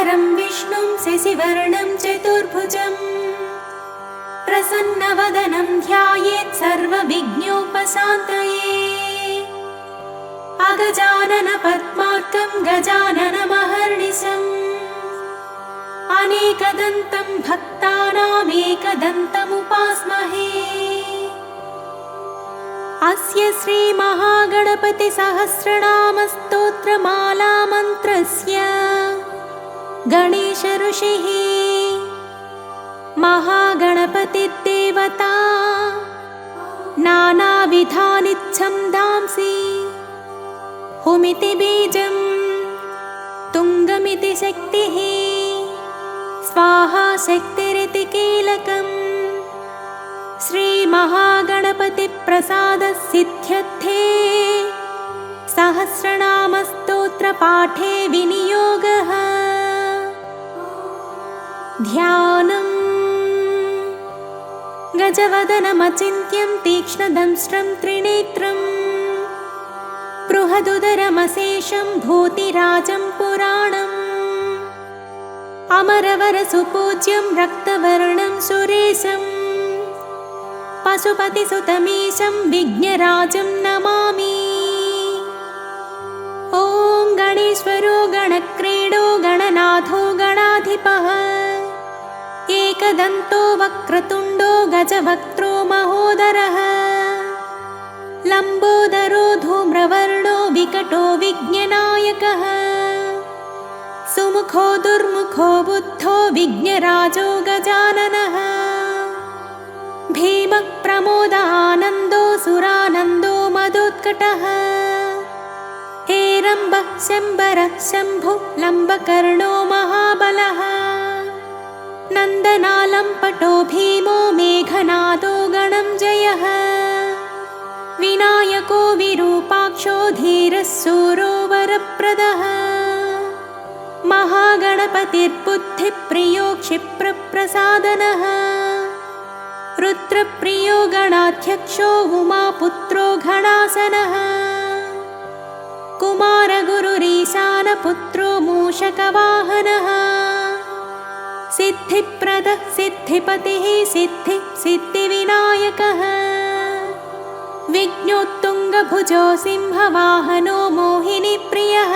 शुक्लाम्बरधरं विष्णुं शशिवर्णं चतुर्भुजं प्रसन्नवदनं ध्यायेत् सर्वविघ्नोपशान्तये। अगजानन पद्मार्कं गजाननमहर्निशम् अनेकदन्तं भक्तानामेकदन्तमुपास्महे। अस्य श्रीमहागणपतिसहस्रनामस्तोत्रमालामन्त्रस्य गणेश ऋषिः महागणपतिर्देवता नानाविधानि छन्दांसि हुमिति बीजं तुङ्गमिति शक्तिः स्वाहा शक्तिरिति कीलकम्। श्रीमहागणपतिप्रसादसिद्ध्यर्थे सहस्रनामस्तोत्रपाठे विनियोगः। ध्यानम् गजवदनमचिन्त्यं तीक्ष्णदंष्ट्रं त्रिनेत्रं बृहदुदरमशेषं भूतिराजं पुराणम् अमरवरसुपूज्यं रक्तवर्णं सुरेशं पशुपतिसुतमीशं विघ्नराजं नमामि। ॐ गणेश्वरो गणक्रीडो गणनाथो गणाधिपः एकदन्तो वक्रतुण्डो गजवक्त्रो महोदरः लम्बोदरो धूम्रवर्णो विकटो विघ्ननायकः सुमुखो दुर्मुखो बुद्धो विघ्नराजो गजाननः भीमः प्रमोदानन्दो सुरानन्दो मदोत्कटः हेरम्बः शम्बरः शम्भुः लम्बकर्णो महाबलः नन्दनालम्पटो भीमो मेघनादो गणञ्जयः विनायको विरूपाक्षो धीरः शूरो वरप्रदः महागणपतिर्बुद्धिप्रियो क्षिप्रप्रसादनः रुद्रप्रियो गणाध्यक्षो उमापुत्रो घणासनः कुमारगुरुरीशानपुत्रो मूषकवाहनः सिद्धिप्रदः सिद्धिपतिः सिद्धिः सिद्धिविनायकः विघ्नोत्तुङ्गभुजो सिंहवाहनो मोहिनीप्रियः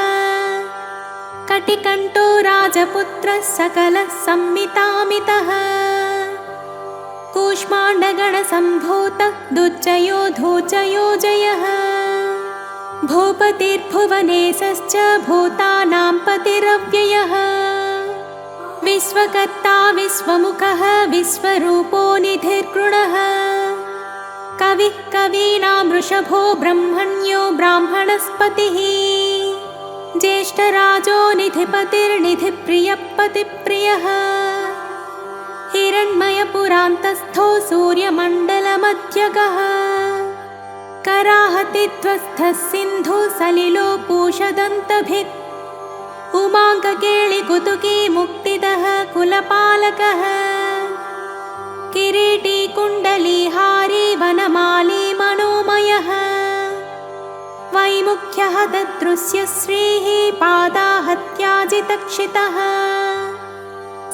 कटिकण्ठो राजपुत्रः सकलः संमितामितः कूष्माण्डगणसम्भूतः दुच्चयो धूचयो जयः भूपतिर्भुवनेशश्च भूतानां पतिरव्ययः विश्वकर्ता विश्वमुखः विश्वरूपो निधिर्गुणः कविः कवीनां वृषभो ब्रह्मण्यो ब्राह्मणस्पतिः ज्येष्ठराजो निधिपतिर्निधिप्रियः पतिप्रियः हिरण्मयपुरान्तस्थो सूर्यमण्डलमध्यगः कराहतिध्वस्थः सिन्धुः सलिलो पूषदन्तभित् उमाङ्गकेळिकुतुकी मुक्तिदः कुलपालकः किरीटी कुण्डलीहारी वनमाली मनोमयः वैमुख्यः ददृश्य श्रीः पादाहत्याजितक्षितः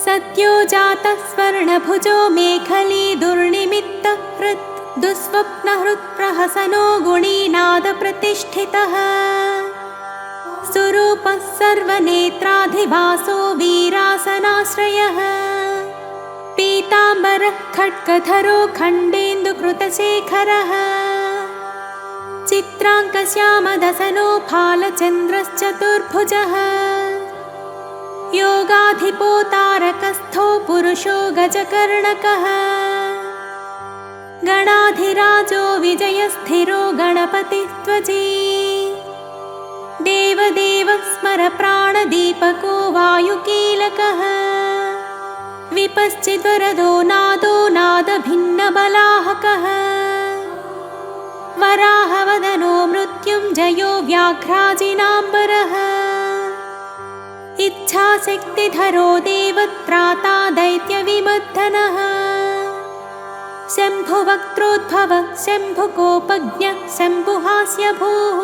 सद्यो जातः स्वर्णभुजो मेखली दुर्निमित्तः हृत् दुःस्वप्नहृत्प्रहसनो गुणीनादप्रतिष्ठितः सुरूपः सर्वनेत्राधिवासो वीरासनाश्रयः पीताम्बरः खड्गधरो खण्डेन्दुकृतशेखरः चित्राङ्कश्यामदसनो फालचन्द्रश्चतुर्भुजः योगाधिपो तारकस्थो पुरुषो गजकर्णकः गणाधिराजो विजयस्थिरो गणपतिस्त्वजी देवदेवः स्मर प्राणदीपको वायुकीलकः विपश्चिद्वरदो नादो नादभिन्नबलाहकः वराहवदनो मृत्युञ्जयो व्याघ्राजिनाम्बरः इच्छाशक्तिधरो देवत्राता दैत्यविमर्दनः शम्भुवक्त्रोद्भवः शम्भुकोपज्ञः शम्भुहास्यभूः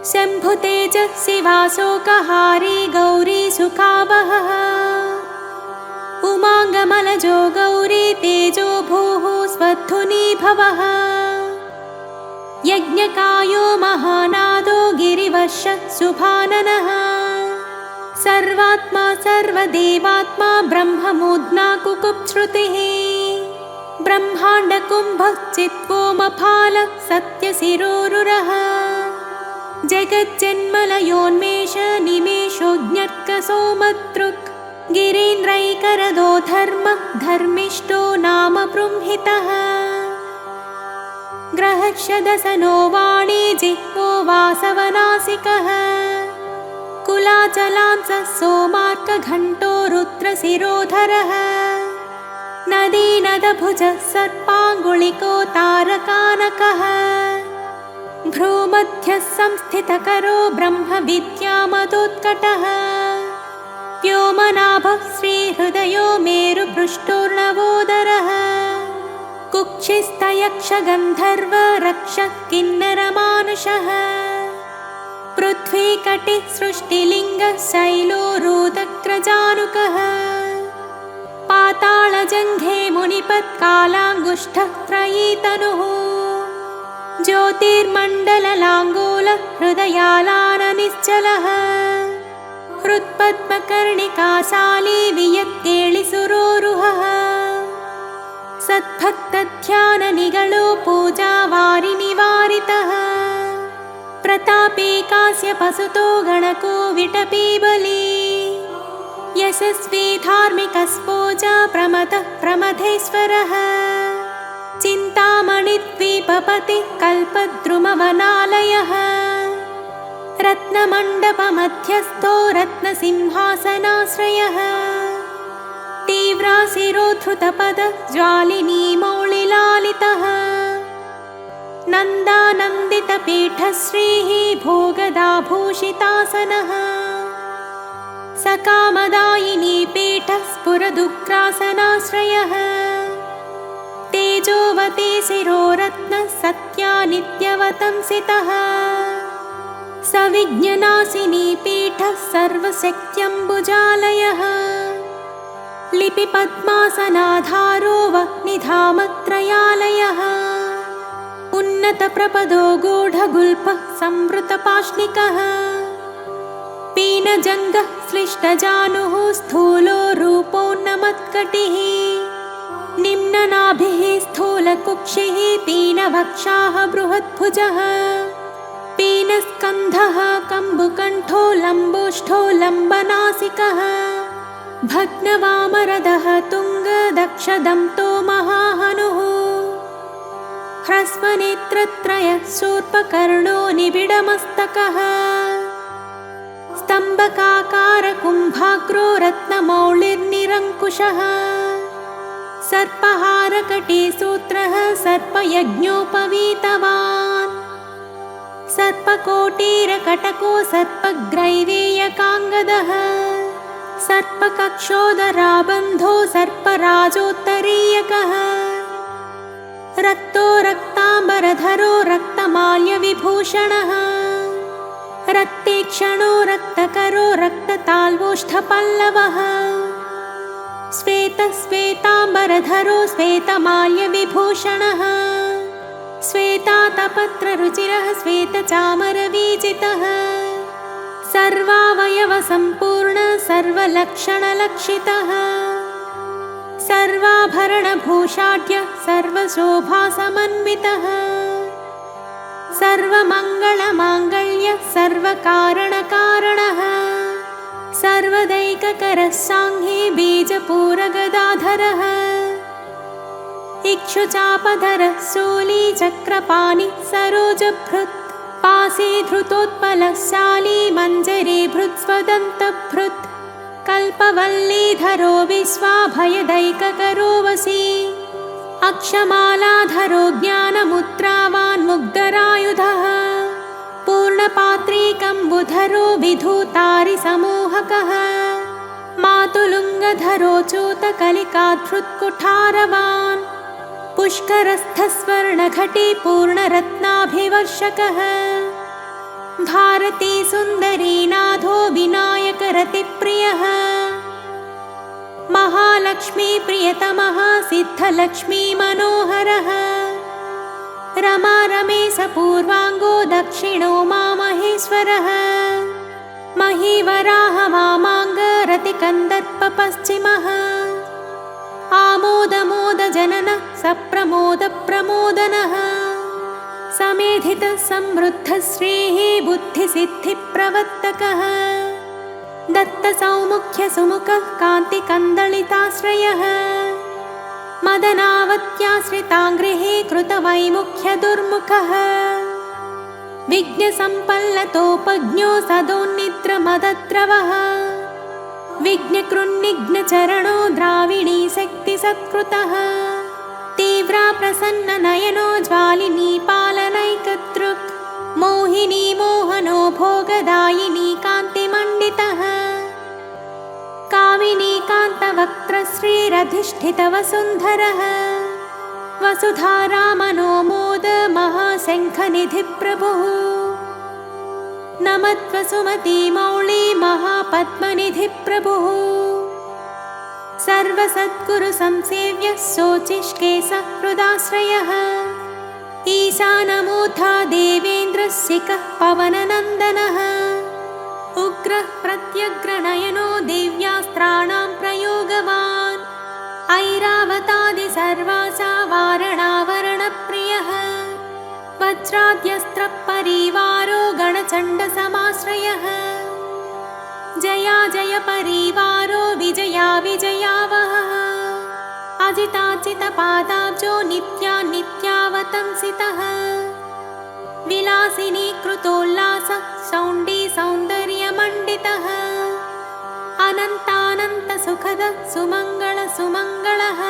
शम्भुतेजस्वी वासोकहारी गौरी सुखावहः उमाङ्गमलजो गौरी तेजो भूः स्वध्वनि भवः यज्ञकायो महानादो गिरिवश् सुभाननः सर्वात्मा सर्वदेवात्मा ब्रह्ममुद्ना कुकुप्श्रुतिः ब्रह्माण्डकुम्भश्चित्वोमफाल सत्यशिरोरुरः जगज्जन्मलयोन्मेष निमेषोऽज्ञर्कसोमदृक् गिरीन्द्रैकरदो धर्मिष्ठो नाम बृंहितः ग्रहक्षदसनो वाणी जिह्वो वासवनासिकः कुलाचलांसः सोमार्कघण्टो रुद्रशिरोधरः नदीनदभुजः सर्पाङ्गुलिको तारकानकः भ्रूमध्यः संस्थितकरो ब्रह्मविद्यामतोत्कटः व्योमनाभः श्रीहृदयो मेरुपृष्ठोर्णवोदरः कुक्षिस्थयक्षगन्धर्व रक्षः किन्नरमानुषः पृथ्वीकटिः सृष्टिलिङ्गः शैलोरुदक्रजानुकः पातालजङ्घे मुनिपत्कालाङ्गुष्ठः त्रयीतनुः ज्योतिर्मण्डललाङ्गूलः हृदयालाननिश्चलः हृत्पद्मकर्णिकाशाली वियत्केळिसुरोरुहः सद्भक्तध्याननिगलो पूजावारिनिवारितः प्रतापे काश्यपसुतो गणको विटपीबली यशस्वी धार्मिकस्पोजा प्रमथः प्रमथेश्वरः चिन्तामणिद्वीपपतिः कल्पद्रुमवनालयः रत्नमण्डपमध्यस्थो रत्नसिंहासनाश्रयः तीव्राशिरोद्धृतपदज्वालिनी मौलिलालितः नन्दानन्दितपीठश्रीः भोगदाभूषितासनः सकामदायिनी पीठः स्फुरदुग्रासनाश्रयः तेजोवती शिरोरत्नः सत्यानित्यवतंसितः सविज्ञनाशिनी पीठः सर्वशक्त्यम्बुजालयः लिपिपद्मासनाधारो वह्निधामत्रयालयः उन्नतप्रपदो गूढगुल्फः संवृतपाष्णिकः पीनजङ्गः श्लिष्टजानुः स्थूलो रूपोन्नमत्कटिः निम्ननाभिः स्थूलकुक्षिः पीनवक्षाः बृहद्भुजः पीनस्कन्धः कम्बुकण्ठो लम्बोष्ठो लम्बनासिकः भग्नवामरदः तुङ्गदक्षदन्तो महाहनुः ह्रस्वनेत्रत्रयः शूर्पकर्णो निबिडमस्तकः स्तम्भकाकारकुम्भाग्रो रत्नमौलिर्निरङ्कुशः सर्पहारकटीसूत्रः सर्पयज्ञोपवीतवान् सर्पकोटीरकटको सर्पग्रैवेयकाङ्गदः सर्पकक्षोदराबन्धो सर्पराजोत्तरीयकः रक्तो रक्ताम्बरधरो रक्तमाल्यविभूषणः रक्तेक्षणो रक्तकरो रक्तताल्वोष्ठपल्लवः श्वेतश्वेताम्बरधरो श्वेतमाल्यविभूषणः श्वेतातपत्ररुचिरः श्वेतचामरवीजितः सर्वावयवसम्पूर्ण सर्वलक्षणलक्षितः सर्वाभरणभूषाढ्य सर्वशोभासमन्वितः सर्वमङ्गलमाङ्गल्य सर्वकारणकारणः सर्वदैककरः साङ्घ्ये बीजपूरगदाधरः इक्षुचापधरः शूलीचक्रपाणिः सरोजभृत् पासे धृतोत्पलशाली मञ्जरे भृत्स्वदन्तभृत् कल्पवल्लीधरो विश्वाभयदैककरो वशी अक्षमालाधरो ज्ञानमुद्रावान्मुग्धरायुधः पूर्णपात्रीकम्बुधरो विधूतारिसमूहकः मातुलुङ्गधरो चूतकलिकाधृत्कुठारवान् पुष्करस्थस्वर्णघटी पूर्णरत्नाभिवर्षकः भारती सुन्दरी नाथो विनायकरतिप्रियः महालक्ष्मी प्रियतमः सिद्धलक्ष्मी मनोहरः रमा रमेश पूर्वाङ्गो दक्षिणो मामहेश्वरः महीवराह वामाङ्ग रतिकन्दर्प पश्चिमः आमोदमोद जननः सप्रमोद प्रमोदनः समेधितः समृद्धः श्रीः बुद्धिसिद्धिप्रवर्तकः दत्तसौमुख्यसुमुखः कान्तिकन्दलिताश्रयः मदनावत्याश्रिताङ्गृहे कृतवैमुख्यदुर्मुखः विघ्नसम्पल्लतोपज्ञो सदोन्निद्रमदद्रवः विघ्नकृन्निघ्नचरणो द्राविणी शक्तिसत्कृतः तीव्रा प्रसन्ननयनो ज्वालिनी पालनैकदृक् मोहिनी मोहनो भोगदायिनी कान्तिमण्डितः कामिनी कान्तवक्त्रश्रीरधिष्ठितवसुन्धरः वसुधारामनो मोद महाशङ्खनिधिप्रभुः नमत्वसुमती मौळी महापद्मनिधिप्रभुः सर्वसद्गुरुसंसेव्यः शोचिष्केशः हृदाश्रयः ईशानमूर्धा देवेन्द्रशिखः पवननन्दनः उग्रः प्रत्यग्रनयनो दिव्यास्त्राणां प्रयोगवान् ऐरावतादि सर्वासा वारणावरणप्रियः वज्राद्यस्त्रपरिवारो गणचण्डसमाश्रयः जया जय परिवारो विजया विजयावहः अजिताजितपादाब्जो नित्यावतंसितः विलासिनी कृतोल्लासः शौण्डी सौन्दर्यमण्डितः अनन्तानन्तसुखदः सुमङ्गलः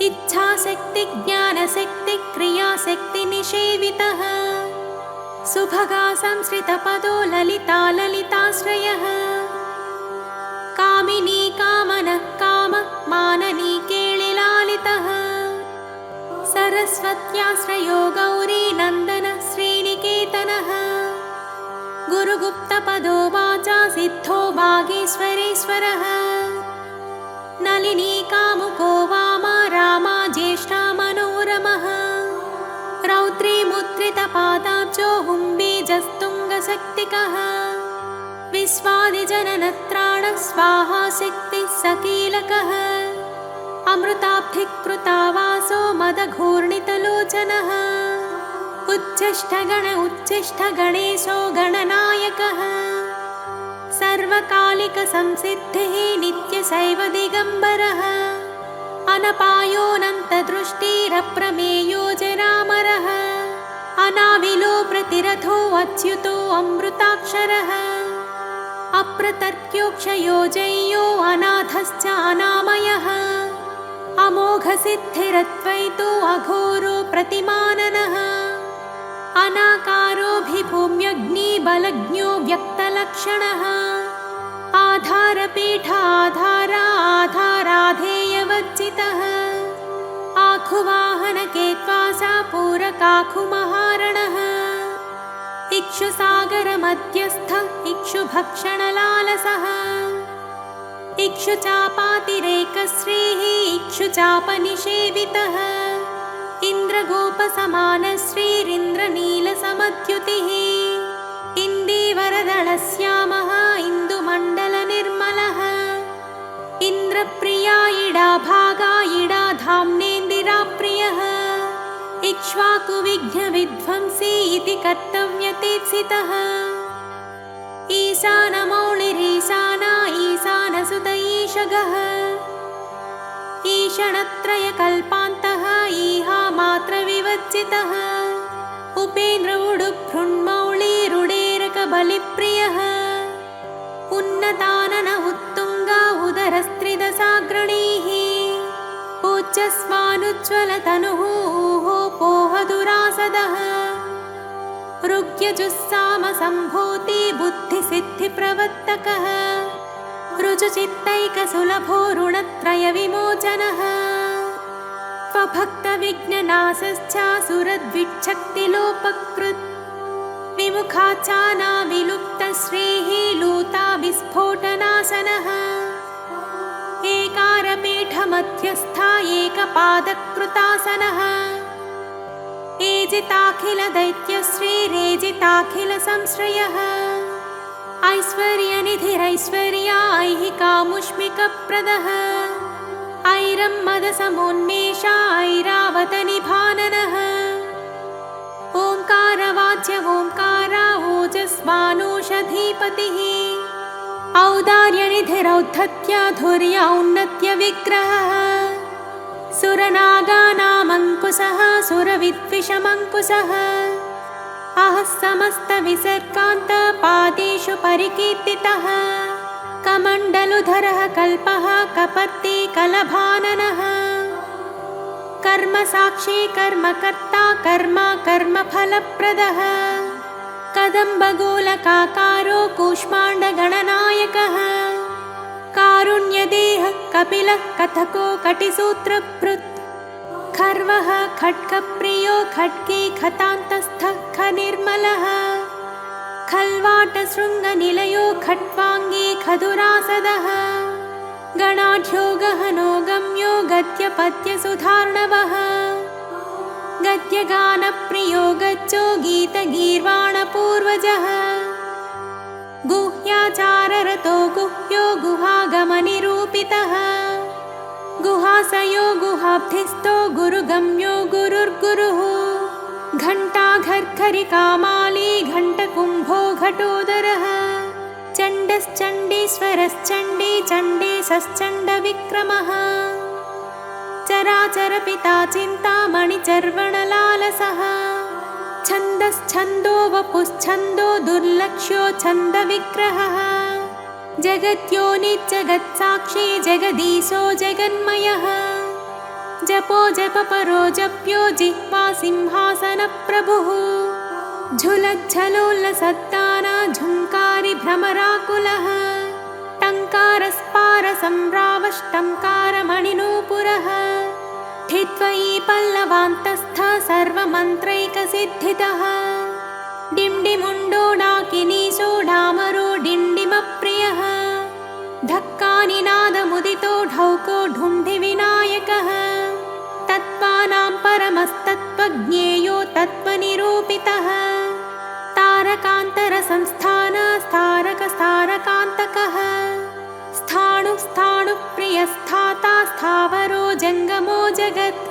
इच्छाशक्ति ज्ञानशक्ति क्रियाशक्तिनिषेवितः सुभगा संश्रितपदो ललिताश्रयः कामिनी कामनः कामः माननी केळिलालितः सरस्वत्याश्रयो गौरी नन्दनः श्रीनिकेतनः गुरुगुप्तपदो वाचा सिद्धो वागीश्वरेश्वरः नलिनी कामुको वामा रामा ज्येष्ठा मनोरमः रौद्री मुद्रितपादाब्जो हुम्बीजस्तुङ्गशक्तिकः विश्वादिजननत्राणः स्वाहा शक्तिः सकीलकः अमृताब्धिकृतावासो मदघूर्णितलोचनः उच्छिष्टगणेशो गणनायकः सर्वकालिकसंसिद्धिः नित्यशैव दिगम्बरः अनपायोऽनन्तदृष्टिरप्रमेयो जरामरः अनाविलो प्रतिरथो अच्युतो अमृताक्षरः अप्रतर्क्योक्षयो जय्यो अनाथश्च अनामयः अमोघसिद्धिरद्वैतो अघोरो प्रतिमाननः अनाकारोऽभिभूम्यग्निबलज्ञो व्यक्तलक्षणः आधारपीठाधाराधेयवज्जितः आखुवाहनकेत्वासा पूरकाखुमहारणः इक्षुसागरमध्यस्थ इक्षुभक्षणलालसः इक्षुचापातिरेकश्रीः इक्षुचापनिषेवितः इन्द्रगोपसमानश्रीरिन्द्रनीलसमद्युतिः इन्दीवरदलश्यामः इन्दुमण्डलनिर्मलः इन्द्रप्रिया इडा भागा इडा धाम्नेन्दिराप्रियः इक्ष्वाकुविघ्नविध्वंसी इति कर्तव्यतेत्सितः ईशानमौळिरीशाना ईशानसुत ईशगः ईषणत्रयकल्पान्तः ईहामात्रविवर्जितः उपेन्द्र उडुभृन्मौळीरुडेरकबलिप्रियः उन्नतानन उत्तुङ्गा उदरस्त्रिदशाग्रणीः पूज्यस्वानुज्ज्वलतनुः पोहदुरासदः ऋग्यजुस्सामसम्भूति बुद्धिसिद्धिप्रवर्तकः ऋजुचित्तैकसुलभो ऋणत्रयविमोचनः स्वभक्तविघ्ननाशश्चासुरद्विच्छक्तिलोपकृत् विमुखाचानाविलुप्तश्रीः लूताविस्फोटनासनः एकारपीठमध्यस्था एकपादकृतासनः एजिताखिलदैत्यश्रीरेजिताखिलसंश्रयः ऐश्वर्यनिधिरैश्वर्या ऐहिकामुष्मिकप्रदः ऐरम्मदसमोन्मेषा ऐरावतनिभाननः ओङ्कारवाच्य ओङ्कारा ओजस्वानोषधीपतिः औदार्यनिधिरौद्धत्या औन्नत्यविग्रहः सुरनागानामङ्कुशः सुरविद्विषमङ्कुशः अहः समस्तविसर्गान्तपादेषु परिकीर्तितः कमण्डलुधरः कल्पः कपर्दी कलभाननः कर्मसाक्षी कर्मकर्ता कर्मा कर्मफलप्रदः कदम्बगोलकाकारो कूष्माण्डगणनायकः कारुण्यदेहः कपिलः कथको कटिसूत्रभृत् खर्वः खड्गप्रियो खड्गे खतान्तस्थः खनिर्मलः खल्वाटशृङ्गनिलयो खट्वाङ्गी खदुरासदः गणाढ्यो गहनो गम्यो गद्यपद्यसुधार्णवः गद्यगानप्रियो गज्जो गीतगीर्वाणपूर्वजः गुह्याचाररतो गुह्यो गुहागमनिरूपितः गुहासयो गुहाब्धिस्थो गुरुगम्यो गुरुर्गुरुः घण्टाघर्घरिकामाली घण्टकुम्भो घटोदरः चण्डश्चण्डीश्वरश्चण्डी चण्डेशश्चण्डविक्रमः चराचरपिता चिन्तामणिचर्वणलालसः छन्दश्छन्दो वपुश्छन्दो दुर्लक्ष्यो छन्दविग्रहः जगद्योनिजगत्साक्षी जगदीशो जगन्मयः जपो जपपरो जप्यो जिह्वा सिंहासनप्रभुः झुलज्झलोल्लसद्दाना झुङ्कारी भ्रमराकुलः टङ्कारस्पारसंरावष्टङ्कारमणिनूपुरः ठित्वयी पल्लवान्तस्थः सर्वमन्त्रैकसिद्धितः डिण्डिमुण्डो डाकिनीशो डामरो डिण्डिमप्रियः धक्कानिनादमुदितो ढौको ढुण्ढिविनायकः तत्त्वानां परमस्तत्त्वज्ञेयो तत्त्वनिरूपितः तारकान्तरसंस्थानस्तारकस्तारकान्तकः स्थाणुस्थाणुप्रियस्थाता स्थावरो जङ्गमो जगत्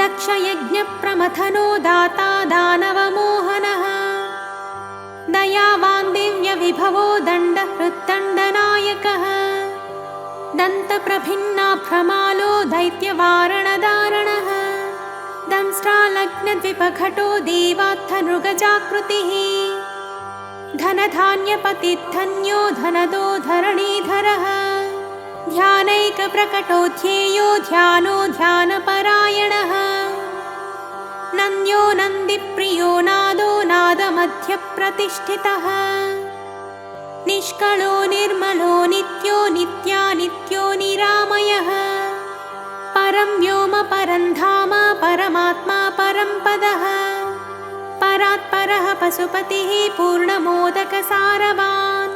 दक्षयज्ञप्रमथनो दाता दानवमोहनः दयावान् दिव्यविभवो दण्डहृद्दण्डनायकः दन्तप्रभिन्नाभ्रमालो दैत्यवारणदारणः दंष्ट्रालग्नद्विपघटो देवात्थनृगजाकृतिः धनधान्यपतिर्धन्यो धनदो धरणीधरः ध्यानैकप्रकटो ध्येयो ध्यानो ध्यानपरायणः नन्द्यो नन्दिप्रियो नादो नादमध्यप्रतिष्ठितः निष्कलो निर्मलो नित्यो नित्यानित्यो निरामयः परं व्योम परं धाम परमात्मा परं पदः परात्परः पशुपतिः पूर्णमोदकसारवान्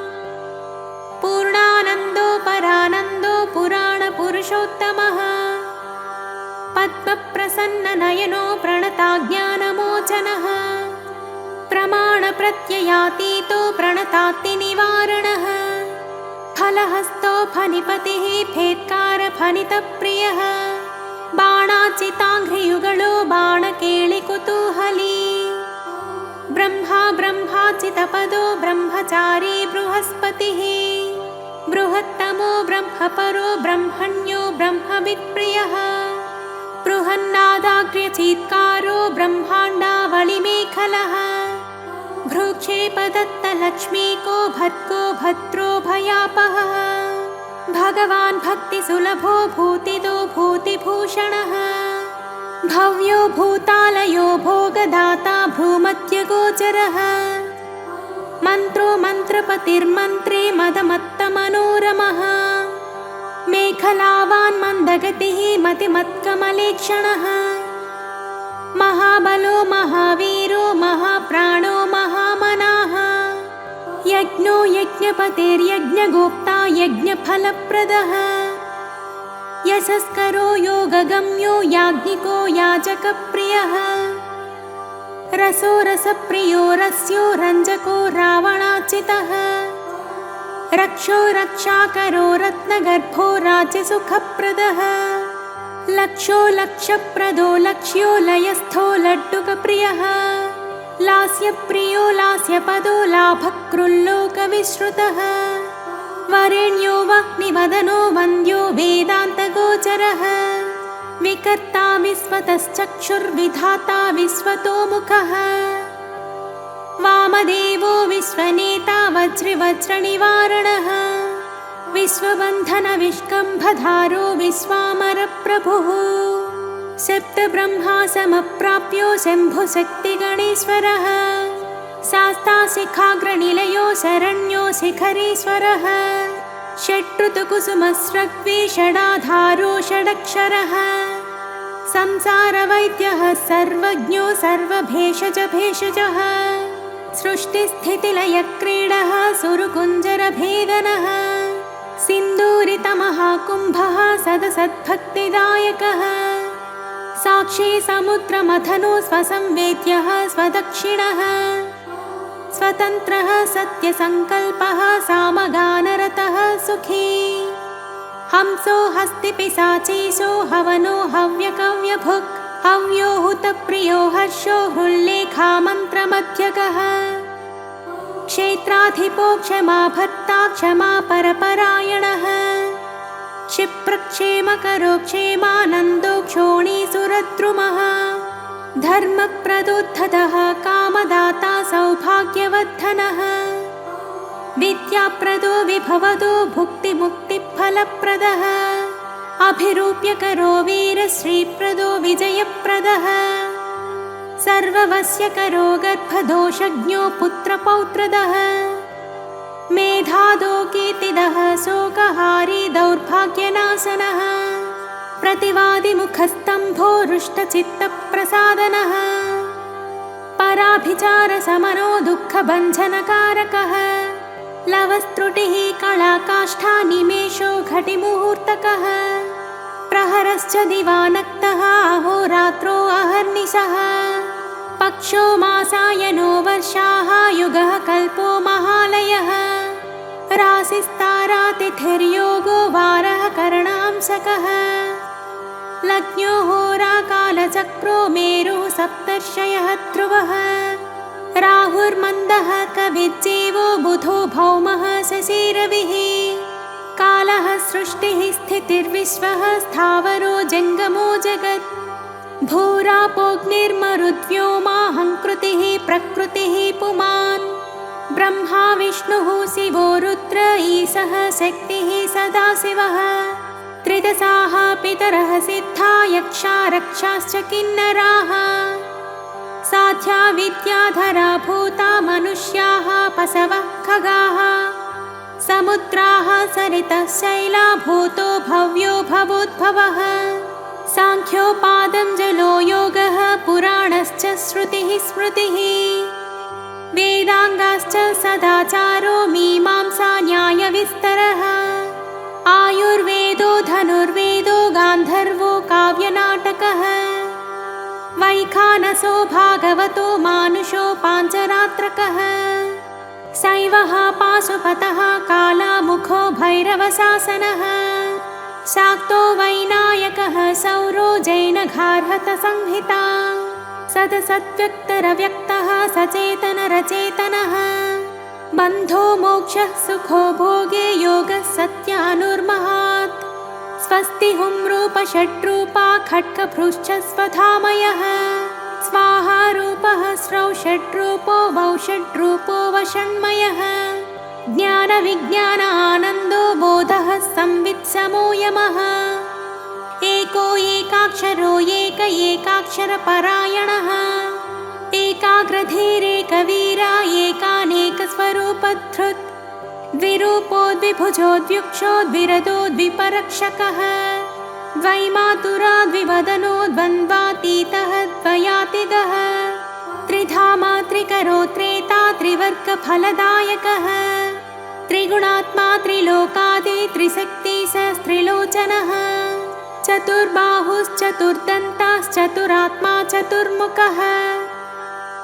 पूर्णानन्दो परानन्दो पुराणपुरुषोत्तमः पद्मप्रसन्ननयनो प्रणताज्ञानमोचनः प्रमाणप्रत्ययातीतो प्रणतात्तिनिवारणः फलहस्तो फनिपतिः फेत्कारफनितप्रियः बाणाचिताङ्घ्रियुगलो बाणकेलिकुतूहली ब्रह्मा ब्रह्माचितपदो ब्रह्मचारी बृहस्पतिः बृहत्तमो ब्रह्मपरो ब्रह्मण्यो ब्रह्मवित्प्रियः बृहन्नादाग्र्यचीत्कारो ब्रह्माण्डावलिमेखलः भ्रूक्षेपदत्तलक्ष्मीको भद्गो भद्रो भयापहः भगवान् भक्तिसुलभो भूतिदो भूतिभूषणः भव्यो भूतालयो भोगदाता भ्रूमध्यगोचरः मन्त्रो मन्त्रपतिर्मन्त्रे मदमत्तमनोरमः मेखलावान् मन्दगतिः मतिमत्कमलेक्षणः महाबलो महावीरो महाप्राणो महा यज्ञो यज्ञपतिर्यज्ञगोप्ता यज्ञफलप्रदः यशस्करो योगगम्यो याज्ञिको याजकप्रियः रसो रसप्रियो रस्यो रञ्जको रावणाचितः रक्षो रक्षाकरो रत्नगर्भो राज्यसुखप्रदः लक्षो लक्षप्रदो लक्ष्यो लयस्थो लड्डुकप्रियः लास्यप्रियो लास्यपदो लाभकृल्लोकविश्रुतः वरेण्यो वह्निवदनो वन्द्यो वेदान्तगोचरः विकर्ता विश्वतश्चक्षुर्विधाता विश्वतोमुखः वामदेवो विश्वनेता वज्रनिवारणः विश्वबन्धनविष्कम्भधारो विश्वामरप्रभुः सप्तब्रह्मा समप्राप्यो शम्भुशक्तिगणेश्वरः शास्ताशिखाग्रनिलयो शरण्यो शिखरीश्वरः षट्ऋतुकुसुमस्रग्वी षडाधारो षडक्षरः संसारवैद्यः सर्वज्ञो सर्वभेषजः सृष्टिस्थितिलयक्रीडः सुरकुञ्जरभेदनः सिन्दूरितमहाकुम्भः सदसद्भक्तिदायकः साक्षी समुद्रमथनो स्वसंवेद्यः स्वदक्षिणः स्वतन्त्रः सत्यसङ्कल्पः सामगानरतः सुखी हंसो हस्तिपिशाचीशो हवनो हव्यकव्यभुक् हव्यो हुतप्रियो हर्षो हृल्लेखा मन्त्रमध्यगः क्षेत्राधिपो क्षमा भर्ता क्षमा परपरायणः क्षिप्रक्षेमकरो क्षेमानन्दो क्षोणीसुरद्रुमः धर्मप्रदोद्धतः कामदाता सौभाग्यवर्धनः विद्याप्रदो विभवदो भुक्तिमुक्तिफलप्रदः अभिरूप्यकरो वीरश्रीप्रदो विजयप्रदः सर्ववश्यकरो गर्भदोषज्ञो पुत्रपौत्रदः मेधादो कीर्तिदः शोकहारी दौर्भाग्यनाशनः प्रतिवादिमुखस्तम्भो रुष्टचित्तप्रसादनः पराभिचारशमनो दुःखभञ्जनकारकः लवस्त्रुटिः कलाकाष्ठा निमेषो घटिमुहूर्तकः प्रहरश्च दिवानक्तः अहोरात्रो अहर्निशः पक्षो मासायनो वर्षाः युगः कल्पो महालयः राशिस्तारातिथिर्योगो वारः करणांसकः लग्नो होराकालचक्रो मेरुः सप्तर्षयः ध्रुवः राहुर्मन्दः कविज्जीवो बुधो भौमः शशिरविः कालः सृष्टिः स्थितिर्विश्वः स्थावरो जङ्गमो जगत् भूरापोऽग्निर्मरुद्व्योमाहङ्कृतिः प्रकृतिः पुमान् ब्रह्मा विष्णुः शिवो रुद्र ईशः शक्तिः सदाशिवः त्रिदशाः पितरः सिद्धा यक्षा रक्षाश्च किन्नराः साध्या विद्याधरा भूता मनुष्याः पशवः खगाः समुद्राः सरितः शैला भूतो भव्यो भवोद्भवः साङ्ख्योपादं जलो योगः पुराणश्च श्रुतिः स्मृतिः वेदाङ्गाश्च सदाचारो मीमांसा न्यायविस्तरः आयुर्वेदो धनुर्वेदो गान्धर्वो काव्यनाटकः वैखानसो भागवतो मानुषो पाञ्चरात्रकः शैवः पाशुपतः कालामुखो भैरवशासनः शाक्तो वैनायकः सौरो जैनघार्हतसंहिता सदसद्व्यक्तरव्यक्तः सचेतनरचेतनः बन्धो मोक्षः सुखो भोगे योगः सत्यानुर्महात् स्वस्ति हुं रूपषड्रूपा खड्गभ्रूश्च स्वधामयः स्वाहा रूपः स्रौ षड्रूपो वौ षड्रूपो वषण्मयः ज्ञानविज्ञान आनन्दो बोधः संवित् समो यमः एको एकाक्षरो एकाक्षरपरायणः एकाग्रधीरेकवीरा एकानेकस्वरूपधृत् द्विरूपोद्विभुजोद्व्युक्षो द्विपरक्षकः द्वैमातुरा द्विवदनो द्वन्द्वातीतः द्वयातिगः त्रिधा मात्रिकरो त्रेता त्रिवर्गफलदायकः त्रिगुणात्मा त्रिलोकादि त्रिशक्ति सहस्त्रिलोचनः चतुर्बाहुश्चतुर्दन्ताश्चतुरात्मा चतुर्मुखः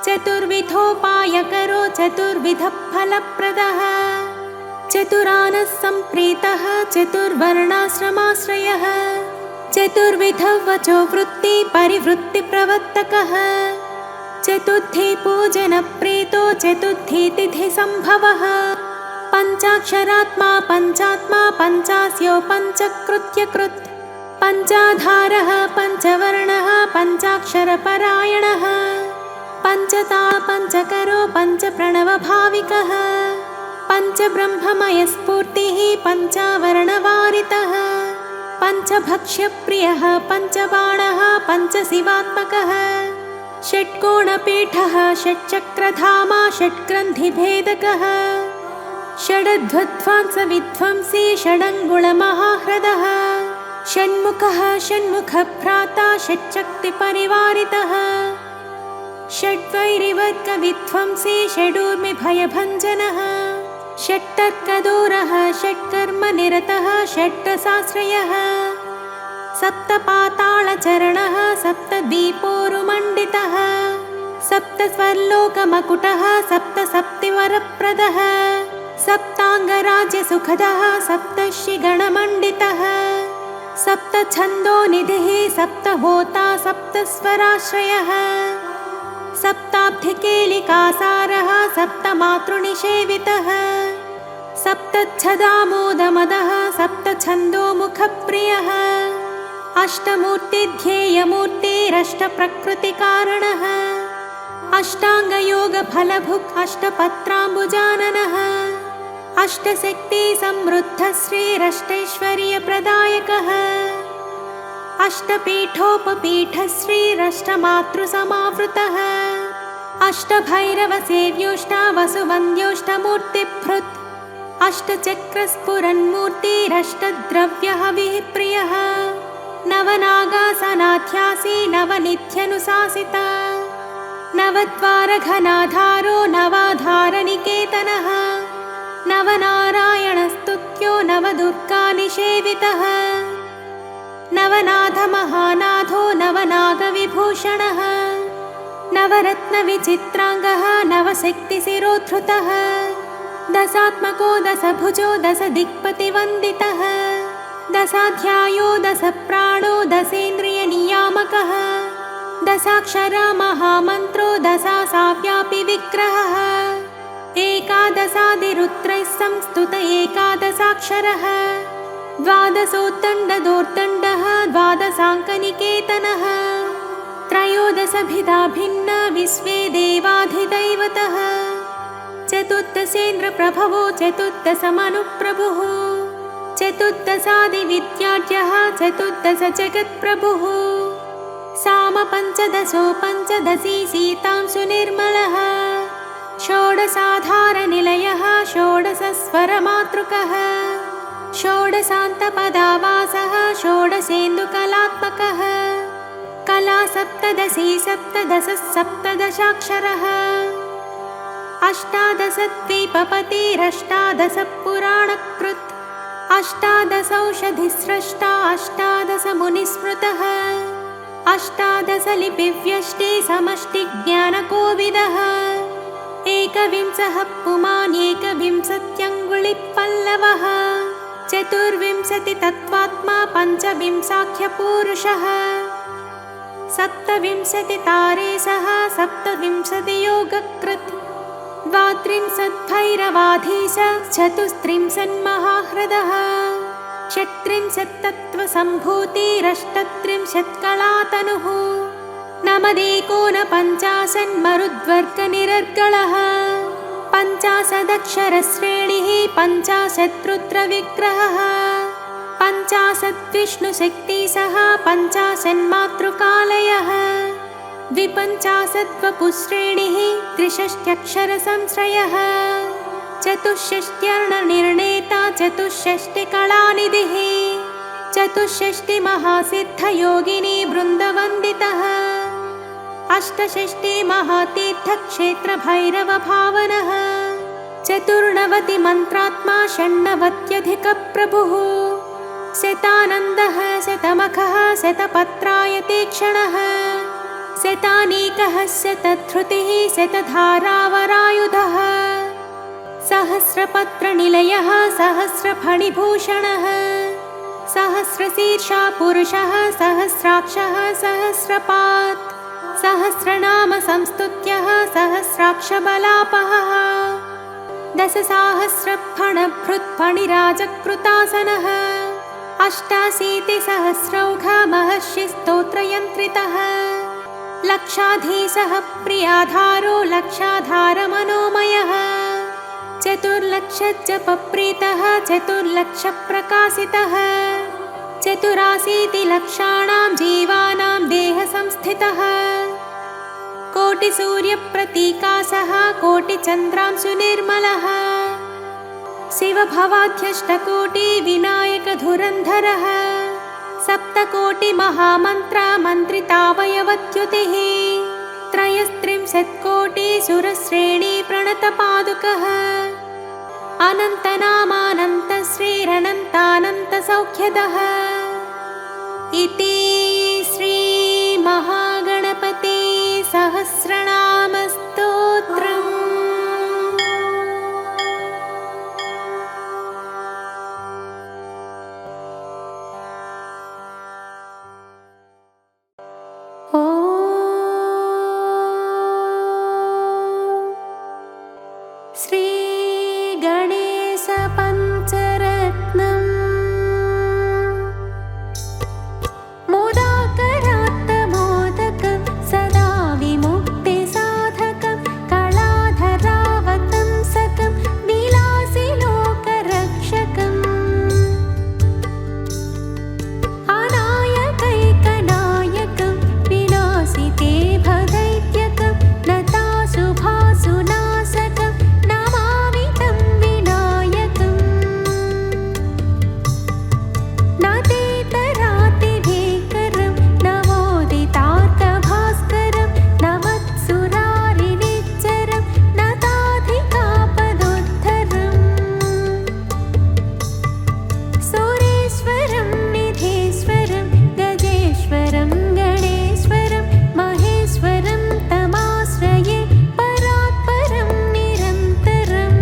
चतुर्विधोपायकरो चतुर्विधफलप्रदः चतुरानः सम्प्रीतः चतुर्वर्णाश्रमाश्रयः चतुर्विधवचो वृत्ति परिवृत्तिप्रवर्तकः चतुर्थी पूजनप्रीतो चतुर्थी तिथिसम्भवः पञ्चाक्षरात्मा पञ्चात्मा पञ्चास्यो पञ्चकृत्यकृत् पञ्चाधारः पञ्चवर्णः पञ्चाक्षरपरायणः पञ्चता पञ्चकरो पञ्चप्रणवभाविकः पञ्चब्रह्ममयस्फूर्तिः पञ्चावरणवारितः पञ्चभक्ष्यप्रियः पञ्चबाणः पञ्चशिवात्मकः षट्कोणपीठः षट्चक्रधामा षट्ग्रन्थिभेदकः षडध्वध्वांसविध्वंसी षडङ्गुळमहाह्रदः षण्मुखः षण्मुखभ्राता षट्शक्तिपरिवारितः षड्वैरिवर्गविध्वंसी षडूर्मिभयभञ्जनः षट्तर्कदूरः षट्कर्मनिरतः षट्रसाश्रयः सप्तपातालचरणः सप्तदीपोरुमण्डितः सप्तस्वर्लोकमकुटः सप्तसप्तिवरप्रदः सप्ताङ्गराज्यसुखदः सप्तर्षिगणमण्डितः सप्तछन्दोनिधिः सप्तहोता सप्तस्वराश्रयः सप्ताब्धिकेलिकासारः सप्तमातृनिषेवितः सप्तच्छदामोदमदः सप्तछन्दोमुखप्रियः अष्टमूर्तिध्येयमूर्तिरष्टप्रकृतिकारणः अष्टाङ्गयोगफलभुक् अष्टपत्राम्बुजाननः अष्टशक्तिसमृद्धः श्रीरष्टैश्वर्यप्रदायकः अष्टपीठोपपीठः श्रीरष्टमातृसमावृतः अष्टभैरवसेव्योष्टावसुवन्द्योष्टमूर्तिभृत् अष्टचक्रस्फुरन्मूर्तिरष्टद्रव्यहविः प्रियः नवनागासनाध्यासी नवनिध्यनुशासिता नवद्वारघनाधारो नवाधारनिकेतनः नवनारायणस्तुत्यो नवदुर्गानिषेवितः नवनाथमहानाथो नवनागविभूषणः नवरत्नविचित्राङ्गः नवशक्तिशिरोद्धृतः दशात्मको दशभुजो दशदिक्पतिवन्दितः दशाध्यायो दशप्राणो दशेन्द्रियनियामकः दशाक्षरा महामन्त्रो दशासाव्यापि विग्रहः एकादशादिरुद्रैः संस्तुत एकादशाक्षरः द्वादशोत्तण्डदोर्दण्डः द्वादशाङ्कनिकेतनः त्रयोदशभिधा भिन्न विश्वे देवाधिदैवतः चतुर्दशेन्द्रप्रभवो चतुर्दशमनुप्रभुः चतुर्दशादिविद्याढ्यः चतुर्दशजगत्प्रभुः सामपञ्चदशो पञ्चदशी सीतांशुनिर्मलः षोडशाधारनिलयः षोडशस्वरमातृकः षोडशान्तपदावासः षोडशेन्दुकलात्मकः कला सप्तदशी सप्तदशः सप्तदशाक्षरः अष्टादशद्वीपपतिरष्टादशपुराणकृत् अष्टादशौषधिस्रष्टा अष्टादशमुनिस्मृतः अष्टादशलिपिव्यष्टि समष्टिज्ञानकोविदः एकविंशः पुमान् एकविंशत्यङ्गुलिपल्लवः चतुर्विंशतितत्त्वात्मा पञ्चविंशाख्यपूरुषः सप्तविंशतितारेशः सप्तविंशतियोगकृत् द्वात्रिंशद्भैरवाधीश चतुस्त्रिंशन्महाह्रदः षट्त्रिंशत्तत्त्वसम्भूतिरष्टत्रिंशत्कलातनुः नमदेकोनपञ्चाशन्मरुद्वर्गनिरर्गलः पञ्चाशदक्षरश्रेणिः पञ्चाशद्रुद्रविग्रहः पञ्चाशद्विष्णुशक्तिसः पञ्चाशन्मातृकालयः द्विपञ्चाशद्वपुश्रेणिः त्रिषष्ट्यक्षरसंश्रयः चतुष्षष्ट्यर्णनिर्णेता चतुष्षष्टिकलानिधिः चतुष्षष्टिमहासिद्धयोगिनी वृन्दवन्दितः अष्टषष्टि महातीर्थक्षेत्रभैरवभावनः चतुर्नवति मन्त्रात्मा षण्णवत्यधिकप्रभुः शतानन्दः शतमखः शतपत्रायतीक्ष्णः शतानीकः शतधृतिः शतधारावरायुधः सहस्रपत्रनिलयः सहस्रफणिभूषणः सहस्रशीर्षा पुरुषः सहस्राक्षः सहस्रपात् सहस्रनाम संस्तुत्यः सहस्राक्षबलापहः दशसाहस्रफणभृत्फणिराजकृतासनः अष्टाशीतिसहस्रौघ महर्षिस्तोत्रयन्त्रितः लक्षाधीशः प्रियाधारो लक्षाधारमनोमयः चतुर्लक्षजपप्रीतः चतुर्लक्षप्रकाशितः चतुराशीतिलक्षाणां जीवानां देहसंस्थितः कोटिसूर्यप्रतीकासः कोटिचन्द्रांशुनिर्मलः शिवभवाध्यष्टकोटिविनायकधुरन्धरः सप्तकोटिमहामन्त्रमन्त्रितावयवच्युतिः त्रयस्त्रिंशत्कोटिसुरश्रेणीप्रणतपादुकः अनन्तनामानन्तश्रीरनन्तानन्तसौख्यदः इति श्रीमहागणपते सहस्रनामस्तोत्रम्। श्रीगणेशपञ्चरत्नम् मोदाकरात्तमोदकं सदा विमुक्तिसाधकं कलाधरावतंसकं विलासिलोकरक्षकम् अनायकैकनायकं विनाशिते भदैत्यकं नताशुभासुनाशकं नमामि तं विनायकम् नतेतरातिभीकरं नवोदितार्कभास्करं नमत्सुरारिनिच्चरं नताधिकापदोद्धरम् सुरेश्वरं निधीश्वरं गजेश्वरं गणेश्वरं महेश्वरं तमाश्रये परात्परं निरन्तरम्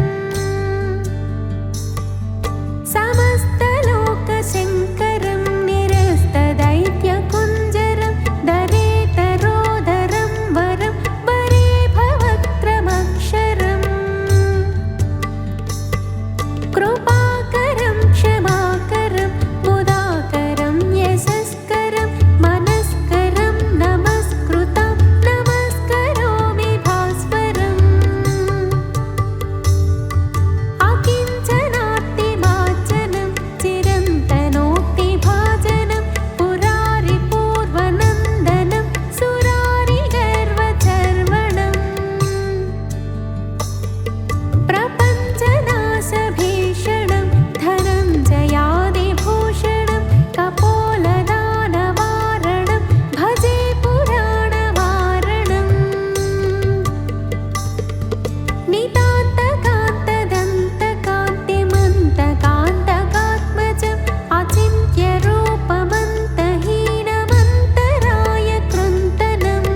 समस्तलोकशङ्करं निरस्तदैत्यकुञ्जरं दरेतरोदरं वरं वरे भवत्रमक्षरम् कृपाकरं क्षमाकरं मुदाकरं यशस्करं मनस्करं नमस्कृतं नमस्करोमि भास्वरम् अकिञ्चनात्तिमार्जनं चिरन्तनोक्तिभाजनं पुरारिपूर्वनन्दनं सुरारिगर्वचर्वणम् प्रपञ्चनाशभीषणं धनञ्जयादिभूषणं कपोलदानवारणं भजे पुराणवारणम् नितान्तकान्तदन्तकान्तिमन्तकान्तकात्मजम् अचिन्त्यरूपमन्तहीनमन्तरायकृन्तनम्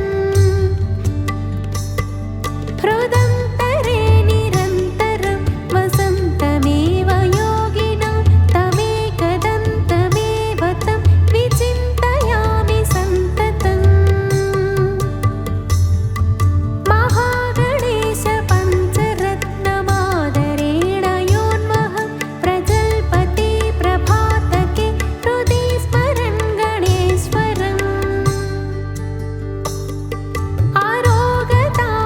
हृदन्तरे निरन्तरं वसन्तमेव योगिनां तमेकदन्तमेव तं विचिन्तयामि सन्ततम् महागणेशपञ्चरत्नमादरेण योन्महं प्रजल्पति प्रभातके हृदि स्मरन् गणेश्वरम्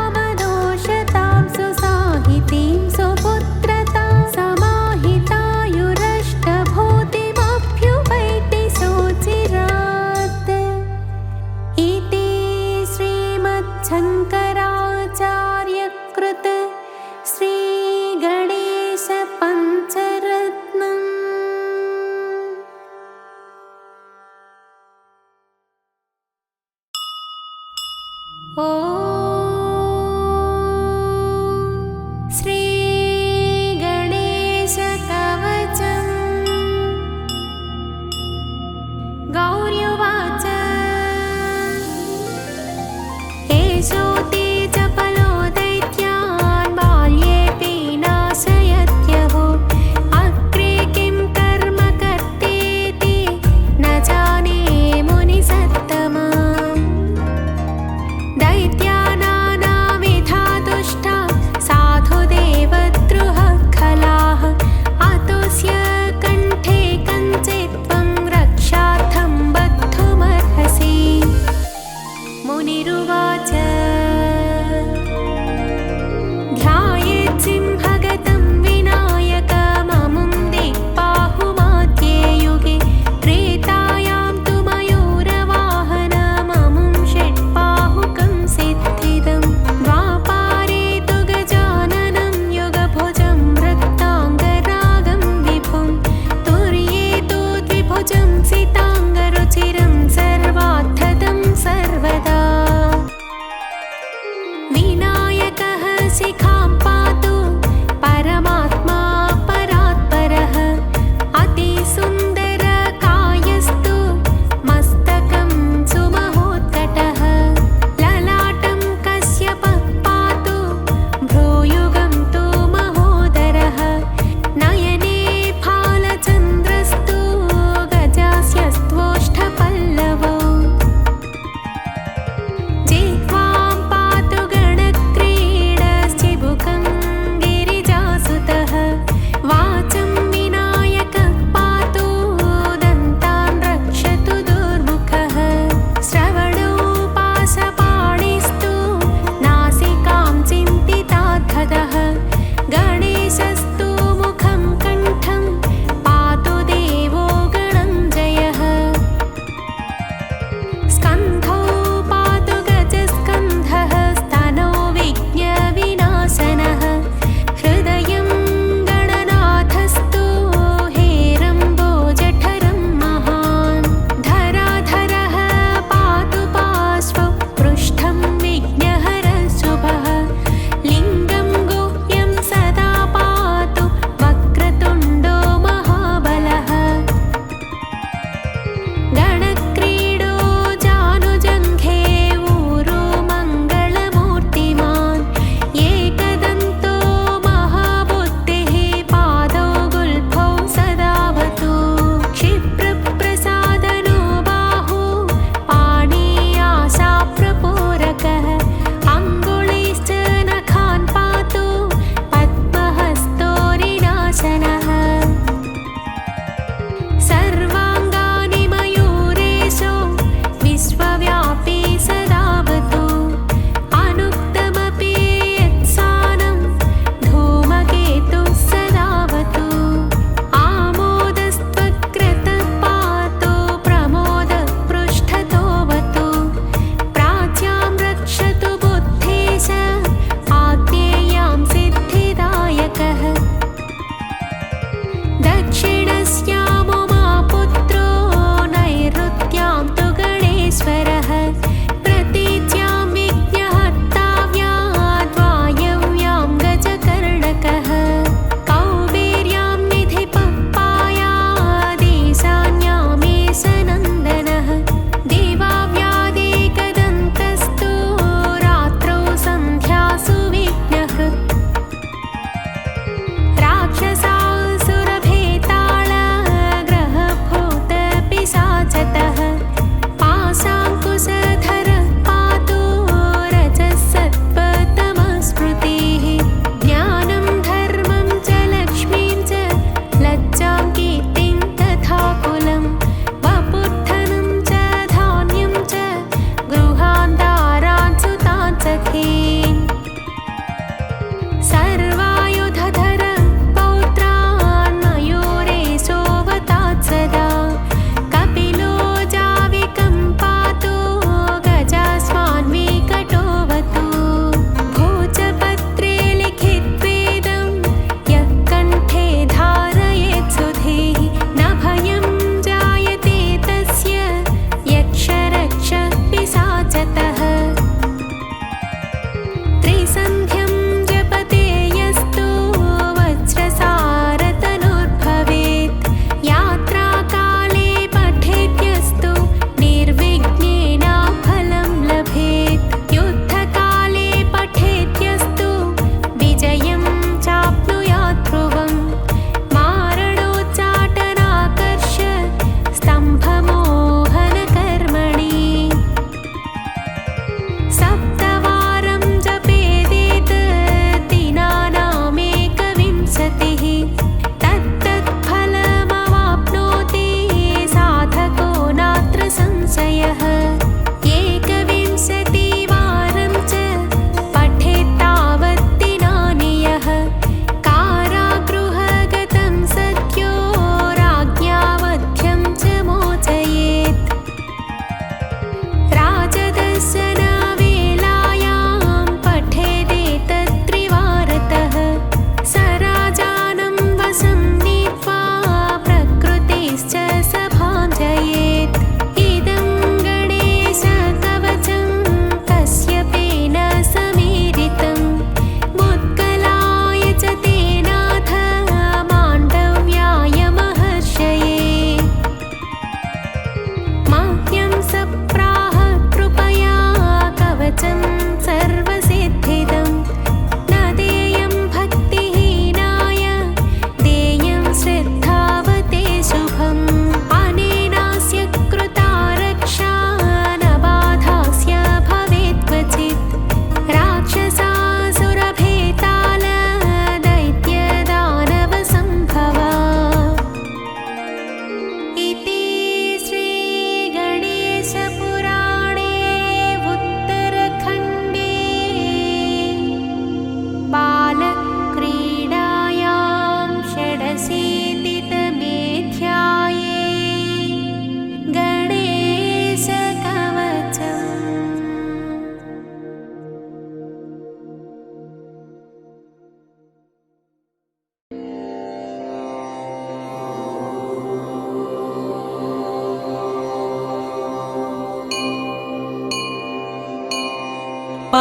आरोगतामदोषतां सुसाहितीं सुपुत्रतां समाहितायुरष्टभूतिमभ्युपैति सोचिरात् इति श्रीमच्छङ्कराचार्यकृत श्रीगणेशपञ्चरत्नम्। ॐ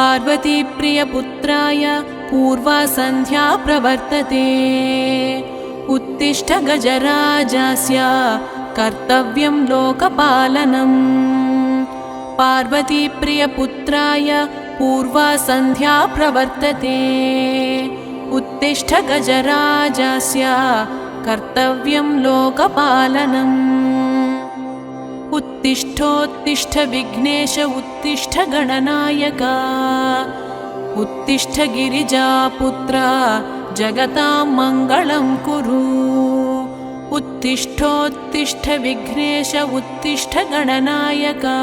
पार्वतीप्रियपुत्राय पूर्वा सन्ध्या प्रवर्तते। उत्तिष्ठ गजराजस्य कर्तव्यं लोकपालनम्। पार्वतीप्रियपुत्राय पूर्वा सन्ध्या प्रवर्तते। उत्तिष्ठ गजराजस्य कर्तव्यं लोकपालनम्। उत्तिष्ठोत्तिष्ठ विघ्नेश उत्तिष्ठ गणनायका। उत्तिष्ठ गिरिजापुत्र जगतां मङ्गलं कुरु। उत्तिष्ठोत्तिष्ठ विघ्नेश उत्तिष्ठ गणनायका।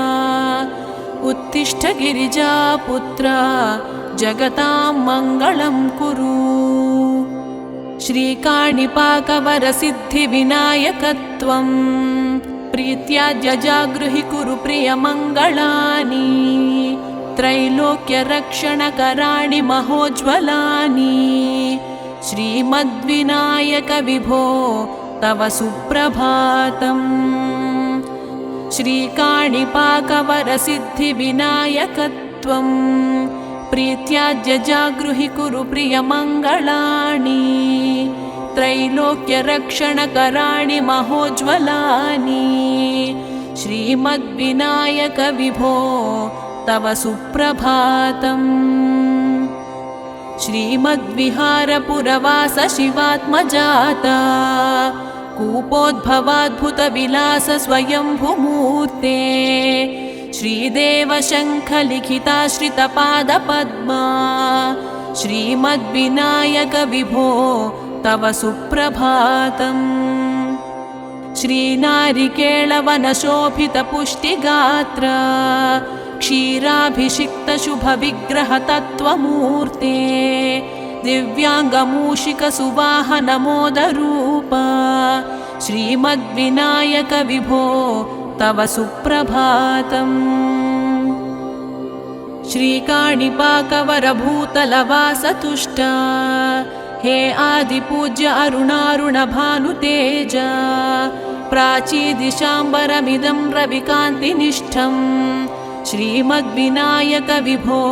उत्तिष्ठ गिरिजापुत्र जगतां मङ्गलं कुरु। श्रीकाणिपाकवरसिद्धिविनायकत्वं प्रीत्या जजागृहि कुरु प्रियमङ्गलानि। त्रैलोक्यरक्षणकराणि महोज्ज्वलानि। श्रीमद्विनायक विभो तव सुप्रभातम्। श्रीकाणिपाकवरसिद्धिविनायकत्वं प्रीत्या जजागृहि कुरु प्रियमङ्गलानि। त्रैलोक्यरक्षणकराणि महोज्ज्वलानि। श्रीमद्विनायक विभो तव सुप्रभातम्। श्रीमद्विहारपुरवास शिवात्मजाता कूपोद्भवाद्भुतविलास स्वयंभूमूर्ते। श्रीदेवशङ्खलिखिताश्रितपादपद्मा। श्रीमद्विनायक विभो तव सुप्रभातम्। श्रीनारिकेळवनशोभितपुष्टिगात्र क्षीराभिषिक्तशुभविग्रहतत्त्वमूर्ते। दिव्याङ्गमूषिकसुवाहनमोदरूप। श्रीमद्विनायक विभो तव सुप्रभातम्। श्रीकाणिपाकवरभूतलवासतुष्ट हे आदिपूज्य अरुणारुणभानुतेज। प्राचीदिशाम्बरमिदं रविकान्तिनिष्ठं। श्रीमद्विनायक विभो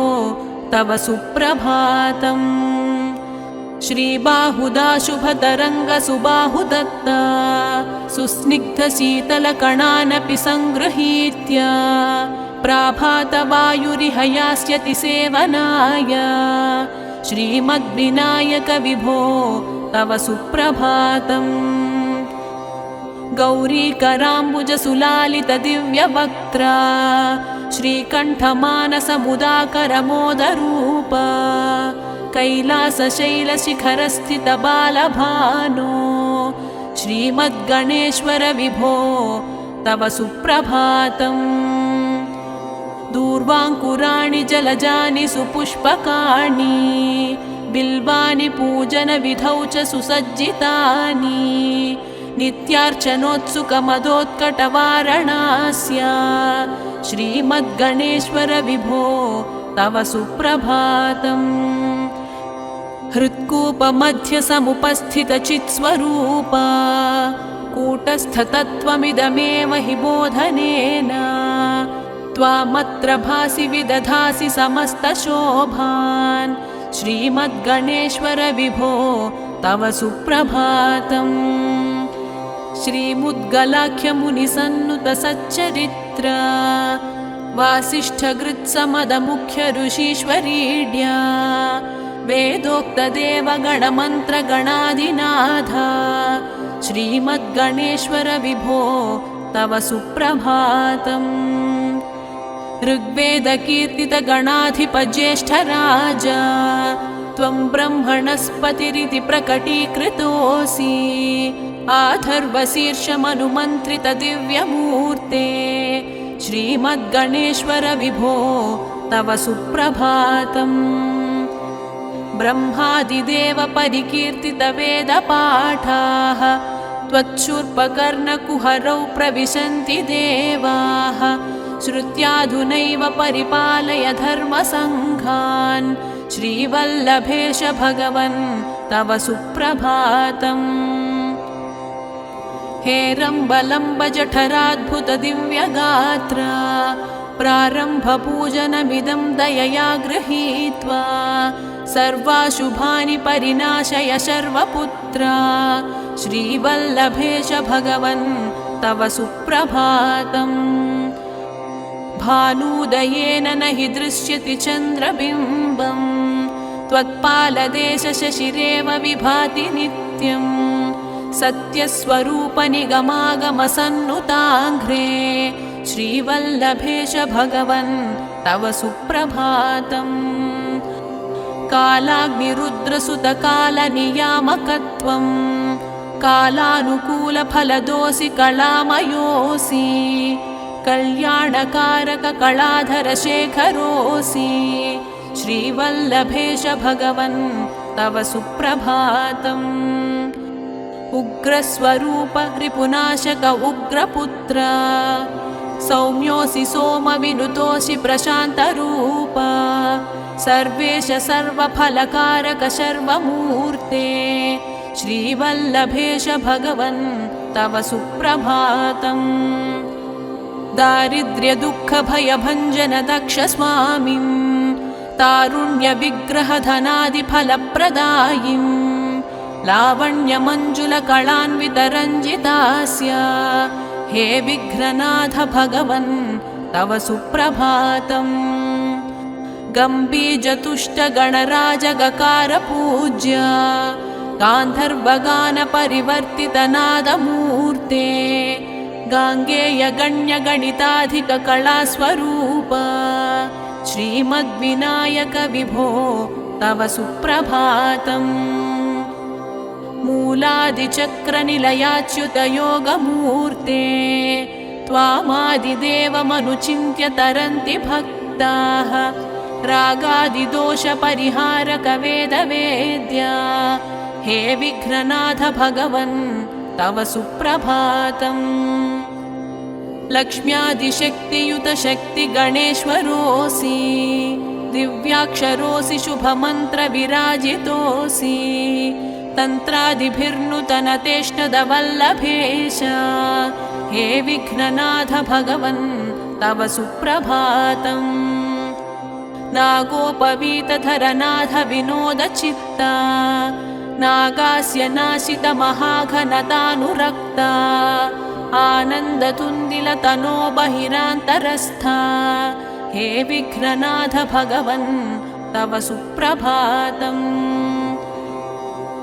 तव सुप्रभातम्। श्रीबाहुदाशुभतरङ्गसुबाहुदत्ता सुस्निग्धशीतलकणानपि सङ्गृहीत्य प्राभातवायुरिह यास्यति सेवनाय। श्रीमद्विनायक विभो तव सुप्रभातम्। गौरीकराम्बुजसुलालितदिव्यवक्त्रा श्रीकण्ठमानसमुदाकरमोदरूप। कैलासशैलशिखरस्थितबालभानो। श्रीमद्गणेश्वर विभो तव सुप्रभातम्। दूर्वाङ्कुराणि जलजानि सुपुष्पकाणि बिल्वानि पूजनविधौ च सुसज्जितानि। नित्यार्चनोत्सुकमदोत्कटवारणास्य। श्रीमद्गणेश्वर विभो तव सुप्रभातम्। हृत्कूपमध्यसमुपस्थितचित्स्वरूपा कूटस्थतत्त्वमिदमेव हि बोधनेन। त्वामत्र भासि विदधासि समस्तशोभान्। श्रीमद्गणेश्वर विभो तव सुप्रभातम्। श्रीमुद्गलाख्यमुनिसन्नुतसच्चरित्र वासिष्ठगृत्समदमुख्यऋषीश्वरीड्या। वेदोक्तदेवगणमन्त्रगणाधिनाथा। श्रीमद्गणेश्वर विभो तव सुप्रभातम्। ऋग्वेदकीर्तितगणाधिपज्येष्ठराजा त्वं ब्रह्मणस्पतिरिति प्रकटीकृतोऽसि। आथर्वशीर्षमनुमन्त्रितदिव्यमूर्ते। श्रीमद्गणेश्वर विभो तव सुप्रभातम्। ब्रह्मादिदेव परिकीर्तितवेदपाठाः त्वच्छूर्पकर्णकुहरौ प्रविशन्ति देवाः। श्रुत्याधुनैव परिपालय धर्मसङ्घान्। श्रीवल्लभेश भगवन् तव सुप्रभातम्। हेरम्बलम्बजठराद्भुतदिव्यगात्रा प्रारम्भपूजनमिदं दयया गृहीत्वा सर्वाशुभानि परिनाशय शर्वपुत्रा श्रीवल्लभेश भगवन् तव सुप्रभातम् भानुदयेन न हि दृश्यति चन्द्रबिम्बम् त्वत्पालदेशशशिरेव विभाति नित्यम् सत्यस्वरूपनिगमागमसन्नुताङ्घ्रे श्रीवल्लभेश भगवन् तव सुप्रभातम् कालाग्निरुद्रसुतकालनियामकत्वम् कालानुकूलफलदोऽसि कलामयोऽसि कल्याणकारककलाधरशेखरोऽसि श्रीवल्लभेश भगवन् तव सुप्रभातम् उग्रस्वरूप रिपुनाशक उग्रपुत्र सौम्योऽसि सोमविनुतोऽसि प्रशान्तरूप सर्वेश सर्वफलकारक शर्वमूर्ते श्रीवल्लभेश भगवन् तव सुप्रभातम् दारिद्र्यदुःखभयभञ्जन दक्ष स्वामिन् तारुण्यविग्रहधनादिफलप्रदायिन् लावण्यमञ्जुलकलान्वितरञ्जितास्य हे विघ्ननाथ भगवन् तव सुप्रभातम् गम्भीजतुष्टगणराजगकारपूज्य गान्धर्वगानपरिवर्तितनादमूर्ते गाङ्गेयगण्यगणिताधिककलास्वरूप श्रीमद्विनायक विभो तव सुप्रभातम् मूलादिचक्रनिलयाच्युतयोगमूर्ते त्वामादिदेवमनुचिन्त्य तरन्ति भक्ताः रागादिदोषपरिहारक वेदवेद्या हे विघ्ननाथ भगवन् तव सुप्रभातम् लक्ष्म्यादिशक्तियुत शक्तिगणेश्वरोऽसि दिव्याक्षरोऽसि शुभमन्त्रविराजितोऽसि तन्त्रादिभिर्नुतनतेष्टदवल्लभेश हे विघ्ननाथ भगवन् तव सुप्रभातम् नागोपवीतधरनाथ विनोदचित्ता नागास्य नाशितमहाघनतानुरक्ता आनन्दतुन्दिलतनो बहिरान्तरस्था हे विघ्ननाथ भगवन् तव सुप्रभातम्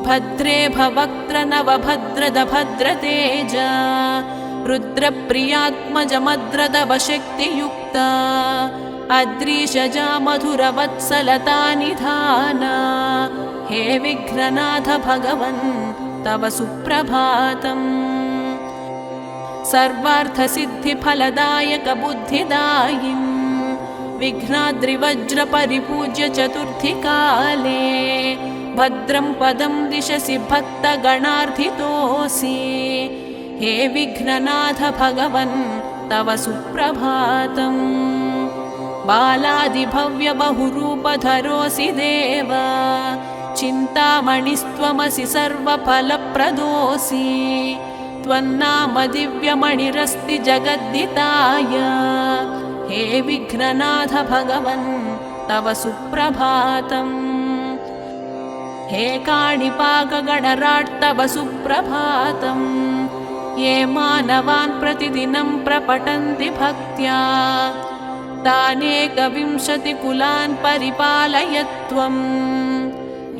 भद्रे भवक्त्र नवभद्रद भद्रतेज रुद्रप्रियात्मजमद्रद वशक्तियुक्ता अद्रीशजा मधुरवत्सलता निधाना हे विघ्ननाथ भगवन् तव सुप्रभातम् सर्वार्थसिद्धिफलदायक बुद्धिदायिन् विघ्नाद्रिवज्रपरिपूज्य चतुर्थीकाले भद्रं पदं दिशसि भक्तगणार्थितोऽसि हे विघ्ननाथ भगवन् तव सुप्रभातम् बालादिभव्यबहुरूपधरोऽसि देव चिन्तामणिस्त्वमसि सर्वफलप्रदोऽसि त्वन्नाम दिव्यमणिरस्ति जगद्दिताय हे विघ्ननाथ भगवन् तव सुप्रभातम् हे काणिपाकगणराट् तव सुप्रभातम् ये मानवान् प्रतिदिनं प्रपठन्ति भक्त्या तानेकविंशतिकुलान् परिपालय त्वम्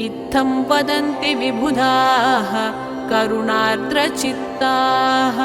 इत्थं वदन्ति विबुधाः करुणार्द्रचित्ताः।